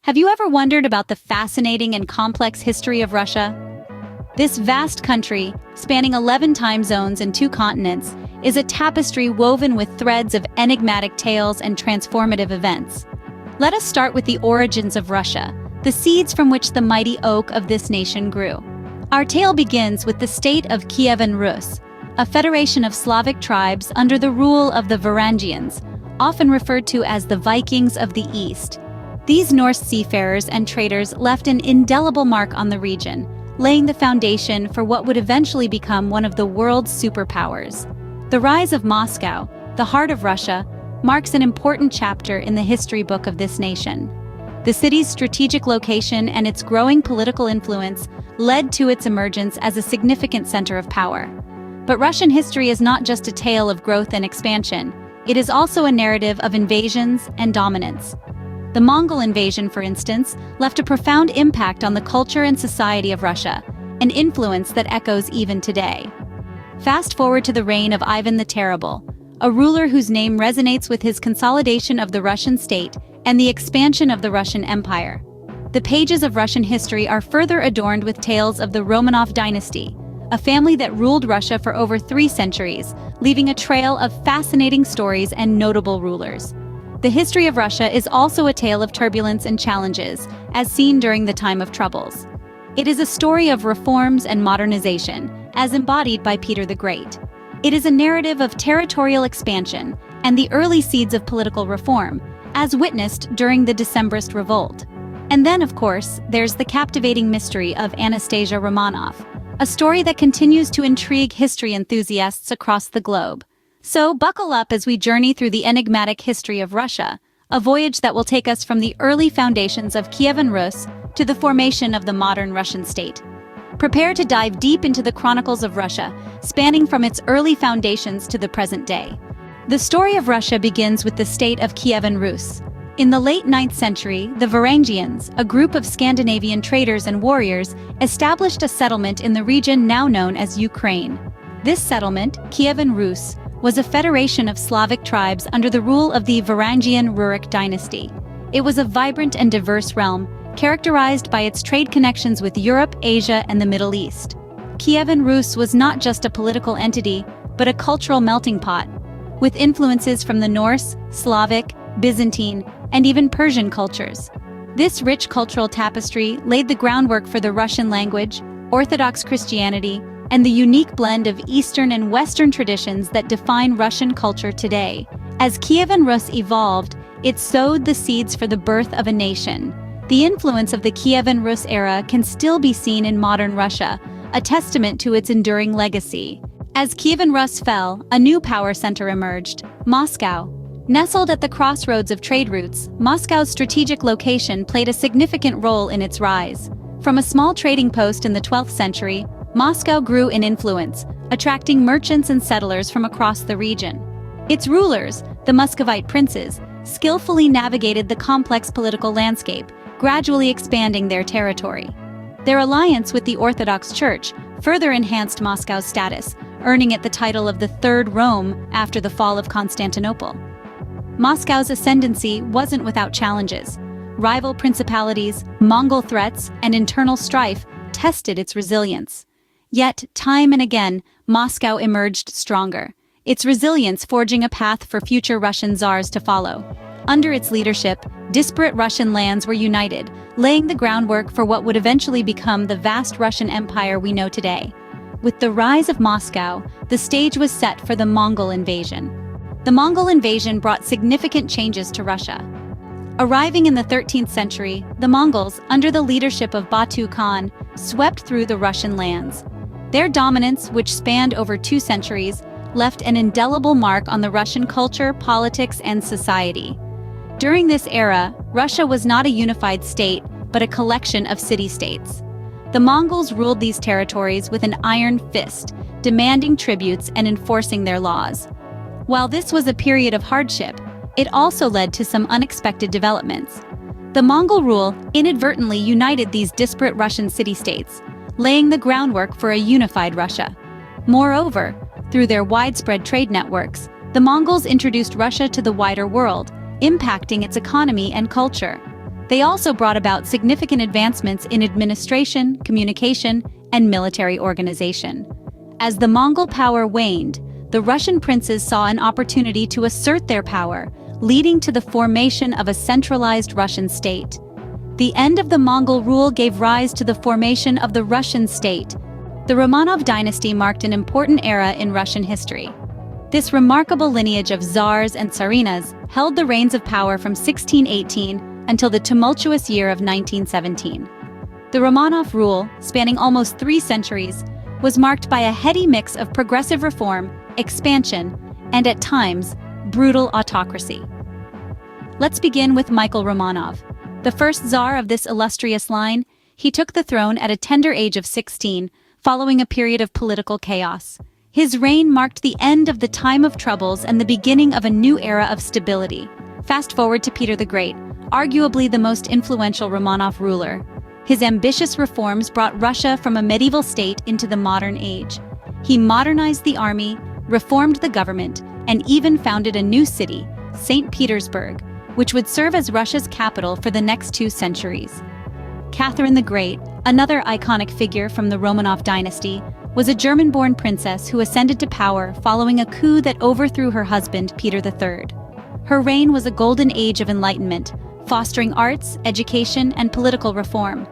Have you ever wondered about the fascinating and complex history of Russia? This vast country, spanning 11 time zones and 2 continents, is a tapestry woven with threads of enigmatic tales and transformative events. Let us start with the origins of Russia, the seeds from which the mighty oak of this nation grew. Our tale begins with the state of Kievan Rus, a federation of Slavic tribes under the rule of the Varangians, often referred to as the Vikings of the East. These Norse seafarers and traders left an indelible mark on the region, laying the foundation for what would eventually become one of the world's superpowers. The rise of Moscow, the heart of Russia, marks an important chapter in the history book of this nation. The city's strategic location and its growing political influence led to its emergence as a significant center of power. But Russian history is not just a tale of growth and expansion. It is also a narrative of invasions and dominance. The Mongol invasion, for instance, left a profound impact on the culture and society of Russia, an influence that echoes even today. Fast forward to the reign of Ivan the Terrible, a ruler whose name resonates with his consolidation of the Russian state and the expansion of the Russian Empire. The pages of Russian history are further adorned with tales of the Romanov dynasty, a family that ruled Russia for over 3 centuries, leaving a trail of fascinating stories and notable rulers. The history of Russia is also a tale of turbulence and challenges, as seen during the time of troubles. It is a story of reforms and modernization, as embodied by Peter the Great. It is a narrative of territorial expansion and the early seeds of political reform, as witnessed during the Decembrist Revolt. And then, of course, there's the captivating mystery of Anastasia Romanov, a story that continues to intrigue history enthusiasts across the globe. So buckle up as we journey through the enigmatic history of Russia, a voyage that will take us from the early foundations of Kievan Rus to the formation of the modern Russian state. Prepare to dive deep into the chronicles of Russia, spanning from its early foundations to the present day. The story of Russia begins with the state of Kievan Rus. In the late 9th century, the Varangians, a group of Scandinavian traders and warriors, established a settlement in the region now known as Ukraine. This settlement, Kievan Rus, was a federation of Slavic tribes under the rule of the Varangian Rurik dynasty. It was a vibrant and diverse realm, characterized by its trade connections with Europe, Asia, and the Middle East. Kievan Rus was not just a political entity, but a cultural melting pot, with influences from the Norse, Slavic, Byzantine, and even Persian cultures. This rich cultural tapestry laid the groundwork for the Russian language, Orthodox Christianity, and the unique blend of Eastern and Western traditions that define Russian culture today. As Kievan Rus evolved, it sowed the seeds for the birth of a nation. The influence of the Kievan Rus era can still be seen in modern Russia, a testament to its enduring legacy. As Kievan Rus fell, a new power center emerged, Moscow. Nestled at the crossroads of trade routes, Moscow's strategic location played a significant role in its rise. From a small trading post in the 12th century, Moscow grew in influence, attracting merchants and settlers from across the region. Its rulers, the Muscovite princes, skillfully navigated the complex political landscape, gradually expanding their territory. Their alliance with the Orthodox Church further enhanced Moscow's status, earning it the title of the Third Rome after the fall of Constantinople. Moscow's ascendancy wasn't without challenges. Rival principalities, Mongol threats, and internal strife tested its resilience. Yet, time and again, Moscow emerged stronger, its resilience forging a path for future Russian czars to follow. Under its leadership, disparate Russian lands were united, laying the groundwork for what would eventually become the vast Russian Empire we know today. With the rise of Moscow, the stage was set for the Mongol invasion. The Mongol invasion brought significant changes to Russia. Arriving in the 13th century, the Mongols, under the leadership of Batu Khan, swept through the Russian lands. Their dominance, which spanned over 2 centuries, left an indelible mark on the Russian culture, politics, and society. During this era, Russia was not a unified state, but a collection of city-states. The Mongols ruled these territories with an iron fist, demanding tributes and enforcing their laws. While this was a period of hardship, it also led to some unexpected developments. The Mongol rule inadvertently united these disparate Russian city-states, laying the groundwork for a unified Russia. Moreover, through their widespread trade networks, the Mongols introduced Russia to the wider world, impacting its economy and culture. They also brought about significant advancements in administration, communication, and military organization. As the Mongol power waned, the Russian princes saw an opportunity to assert their power, leading to the formation of a centralized Russian state. The end of the Mongol rule gave rise to the formation of the Russian state. The Romanov dynasty marked an important era in Russian history. This remarkable lineage of czars and tsarinas held the reins of power from 1618 until the tumultuous year of 1917. The Romanov rule, spanning almost 3 centuries, was marked by a heady mix of progressive reform, expansion, and at times, brutal autocracy. Let's begin with Michael Romanov. The first czar of this illustrious line, he took the throne at a tender age of 16, following a period of political chaos. His reign marked the end of the time of troubles and the beginning of a new era of stability. Fast forward to Peter the Great, arguably the most influential Romanov ruler. His ambitious reforms brought Russia from a medieval state into the modern age. He modernized the army, reformed the government, and even founded a new city, St. Petersburg, which would serve as Russia's capital for the next 2 centuries. Catherine the Great, another iconic figure from the Romanov dynasty, was a German-born princess who ascended to power following a coup that overthrew her husband, Peter III. Her reign was a golden age of enlightenment, fostering arts, education, and political reform.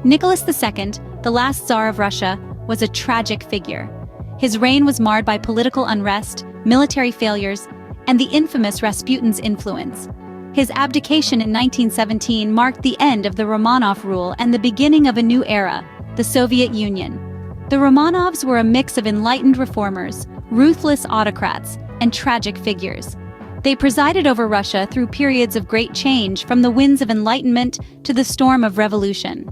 Nicholas II, the last Tsar of Russia, was a tragic figure. His reign was marred by political unrest, military failures, and the infamous Rasputin's influence. His abdication in 1917 marked the end of the Romanov rule and the beginning of a new era, the Soviet Union. The Romanovs were a mix of enlightened reformers, ruthless autocrats, and tragic figures. They presided over Russia through periods of great change, from the winds of enlightenment to the storm of revolution.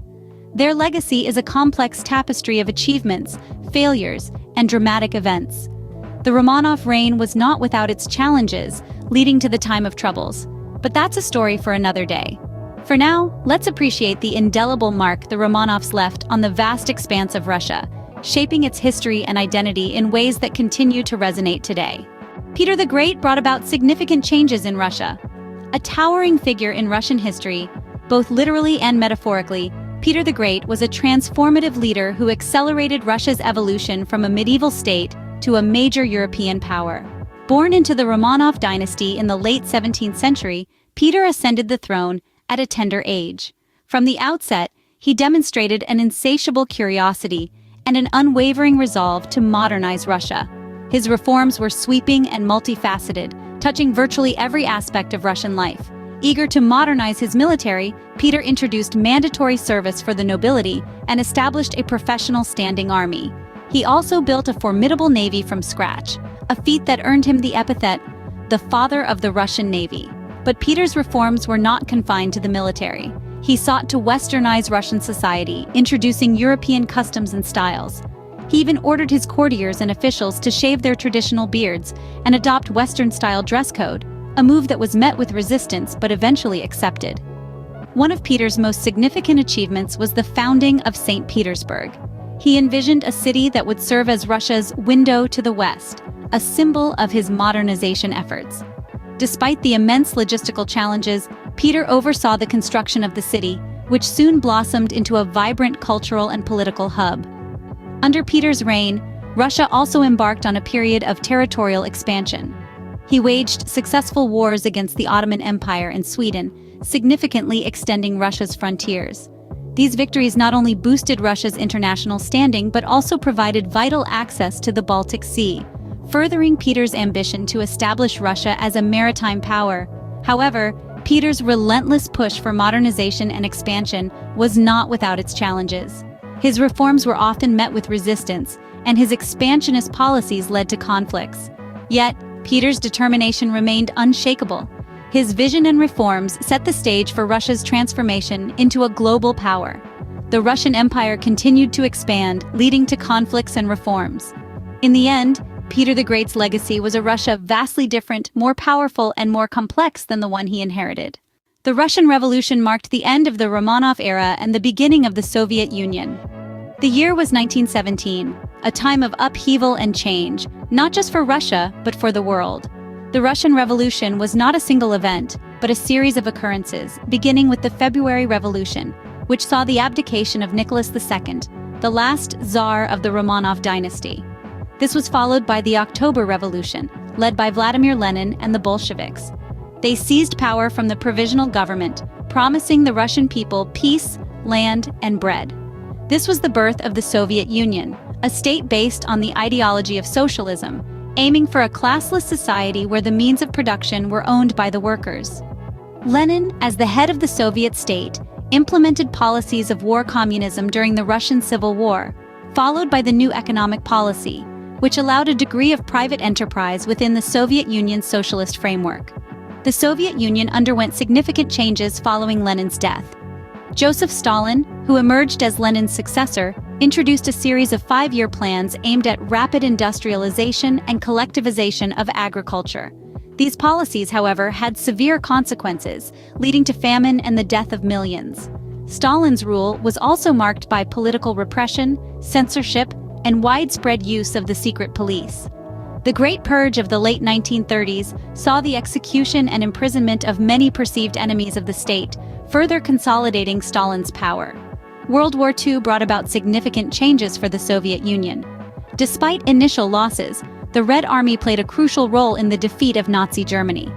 Their legacy is a complex tapestry of achievements, failures, and dramatic events. The Romanov reign was not without its challenges, leading to the time of troubles. But that's a story for another day. For now, let's appreciate the indelible mark the Romanovs left on the vast expanse of Russia, shaping its history and identity in ways that continue to resonate today. Peter the Great brought about significant changes in Russia. A towering figure in Russian history, both literally and metaphorically, Peter the Great was a transformative leader who accelerated Russia's evolution from a medieval state to a major European power. Born into the Romanov dynasty in the late 17th century, Peter ascended the throne at a tender age. From the outset, he demonstrated an insatiable curiosity and an unwavering resolve to modernize Russia. His reforms were sweeping and multifaceted, touching virtually every aspect of Russian life. Eager to modernize his military, Peter introduced mandatory service for the nobility and established a professional standing army. He also built a formidable navy from scratch, a feat that earned him the epithet, the father of the Russian Navy. But Peter's reforms were not confined to the military. He sought to westernize Russian society, introducing European customs and styles. He even ordered his courtiers and officials to shave their traditional beards and adopt Western-style dress code, a move that was met with resistance but eventually accepted. One of Peter's most significant achievements was the founding of St. Petersburg. He envisioned a city that would serve as Russia's window to the West, a symbol of his modernization efforts. Despite the immense logistical challenges, Peter oversaw the construction of the city, which soon blossomed into a vibrant cultural and political hub. Under Peter's reign, Russia also embarked on a period of territorial expansion. He waged successful wars against the Ottoman Empire and Sweden, significantly extending Russia's frontiers. These victories not only boosted Russia's international standing but also provided vital access to the Baltic Sea, furthering Peter's ambition to establish Russia as a maritime power. However, Peter's relentless push for modernization and expansion was not without its challenges. His reforms were often met with resistance, and his expansionist policies led to conflicts. Yet, Peter's determination remained unshakable. His vision and reforms set the stage for Russia's transformation into a global power. The Russian Empire continued to expand, leading to conflicts and reforms. In the end, Peter the Great's legacy was a Russia vastly different, more powerful, and more complex than the one he inherited. The Russian Revolution marked the end of the Romanov era and the beginning of the Soviet Union. The year was 1917, a time of upheaval and change, not just for Russia, but for the world. The Russian Revolution was not a single event, but but a series of occurrences, beginning with the February Revolution, which saw the abdication of Nicholas II, the last Tsar of the Romanov dynasty. This was followed by the October Revolution, led by Vladimir Lenin and the Bolsheviks. They seized power from the provisional government, promising the Russian people peace, land, and bread. This was the birth of the Soviet Union, a state based on the ideology of socialism, aiming for a classless society where the means of production were owned by the workers. Lenin, as the head of the Soviet state, implemented policies of war communism during the Russian Civil War, followed by the new economic policy, which allowed a degree of private enterprise within the Soviet Union's socialist framework. The Soviet Union underwent significant changes following Lenin's death. Joseph Stalin, who emerged as Lenin's successor, introduced a series of 5-year plans aimed at rapid industrialization and collectivization of agriculture. These policies, however, had severe consequences, leading to famine and the death of millions. Stalin's rule was also marked by political repression, censorship, and widespread use of the secret police. The Great Purge of the late 1930s saw the execution and imprisonment of many perceived enemies of the state, further consolidating Stalin's power. World War II brought about significant changes for the Soviet Union. Despite initial losses, the Red Army played a crucial role in the defeat of Nazi Germany.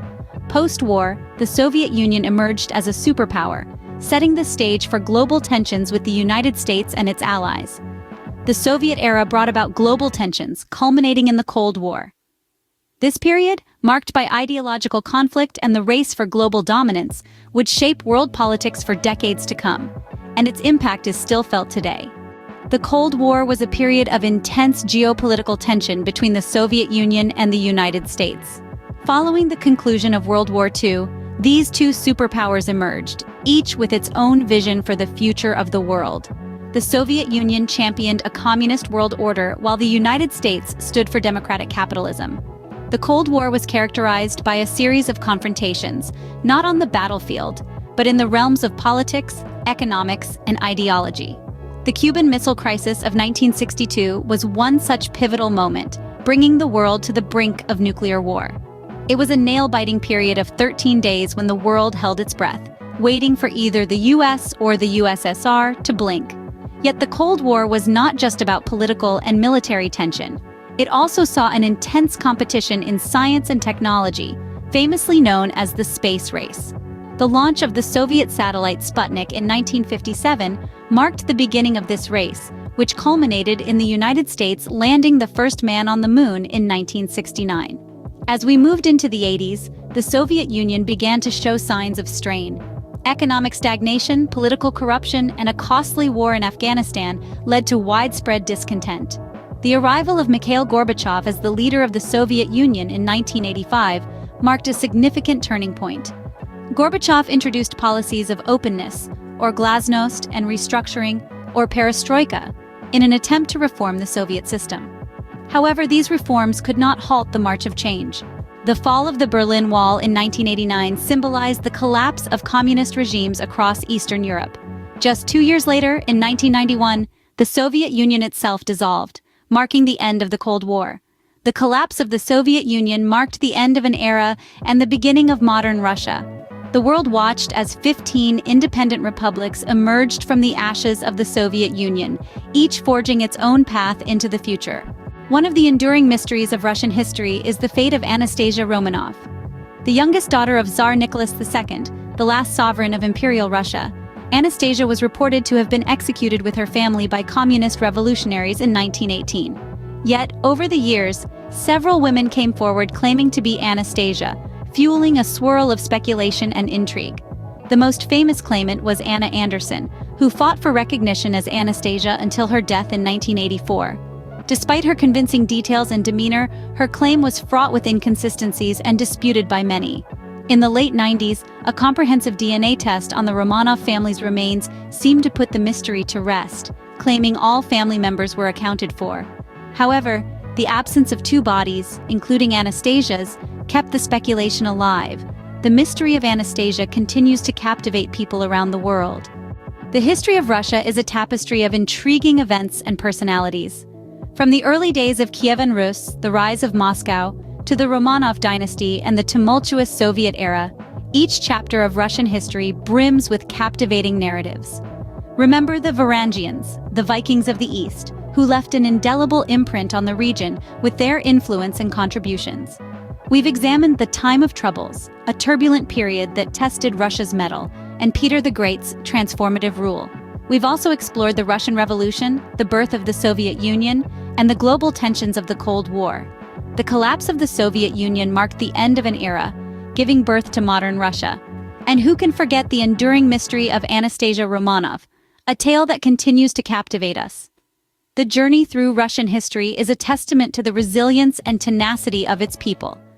Post-war, the Soviet Union emerged as a superpower, setting the stage for global tensions with the United States and its allies. The Soviet era brought about global tensions, culminating in the Cold War. This period, marked by ideological conflict and the race for global dominance, would shape world politics for decades to come, and its impact is still felt today. The Cold War was a period of intense geopolitical tension between the Soviet Union and the United States. Following the conclusion of World War II, these two superpowers emerged, each with its own vision for the future of the world. The Soviet Union championed a communist world order while the United States stood for democratic capitalism. The Cold War was characterized by a series of confrontations, not on the battlefield, but in the realms of politics, economics, and ideology. The Cuban Missile Crisis of 1962 was one such pivotal moment, bringing the world to the brink of nuclear war. It was a nail-biting period of 13 days when the world held its breath, waiting for either the US or the USSR to blink. Yet the Cold War was not just about political and military tension. It also saw an intense competition in science and technology, famously known as the space race. The launch of the Soviet satellite Sputnik in 1957 marked the beginning of this race, which culminated in the United States landing the first man on the moon in 1969. As we moved into the 80s, the Soviet Union began to show signs of strain. Economic stagnation, political corruption, and a costly war in Afghanistan led to widespread discontent. The arrival of Mikhail Gorbachev as the leader of the Soviet Union in 1985 marked a significant turning point. Gorbachev introduced policies of openness, or glasnost, and restructuring, or perestroika, in an attempt to reform the Soviet system. However, these reforms could not halt the march of change. The fall of the Berlin Wall in 1989 symbolized the collapse of communist regimes across Eastern Europe. Just 2 years later, in 1991, the Soviet Union itself dissolved, marking the end of the Cold War. The collapse of the Soviet Union marked the end of an era and the beginning of modern Russia. The world watched as 15 independent republics emerged from the ashes of the Soviet Union, each forging its own path into the future. One of the enduring mysteries of Russian history is the fate of Anastasia Romanov. The youngest daughter of Tsar Nicholas II, the last sovereign of Imperial Russia, Anastasia was reported to have been executed with her family by communist revolutionaries in 1918. Yet, over the years, several women came forward claiming to be Anastasia, fueling a swirl of speculation and intrigue. The most famous claimant was Anna Anderson, who fought for recognition as Anastasia until her death in 1984. Despite her convincing details and demeanor, her claim was fraught with inconsistencies and disputed by many. In the late 90s, a comprehensive DNA test on the Romanov family's remains seemed to put the mystery to rest, claiming all family members were accounted for. However, the absence of two bodies, including Anastasia's, kept the speculation alive. The mystery of Anastasia continues to captivate people around the world. The history of Russia is a tapestry of intriguing events and personalities. From the early days of Kievan Rus, the rise of Moscow, to the Romanov dynasty and the tumultuous Soviet era, Each chapter of Russian history brims with captivating narratives. Remember the Varangians, the Vikings of the East, who left an indelible imprint on the region with their influence and contributions. We've examined the Time of Troubles, a turbulent period that tested Russia's mettle, and Peter the Great's transformative rule. We've also explored the Russian Revolution, the birth of the Soviet Union, and the global tensions of the Cold War. The collapse of the Soviet Union marked the end of an era, giving birth to modern Russia. And who can forget the enduring mystery of Anastasia Romanov, a tale that continues to captivate us. The journey through Russian history is a testament to the resilience and tenacity of its people.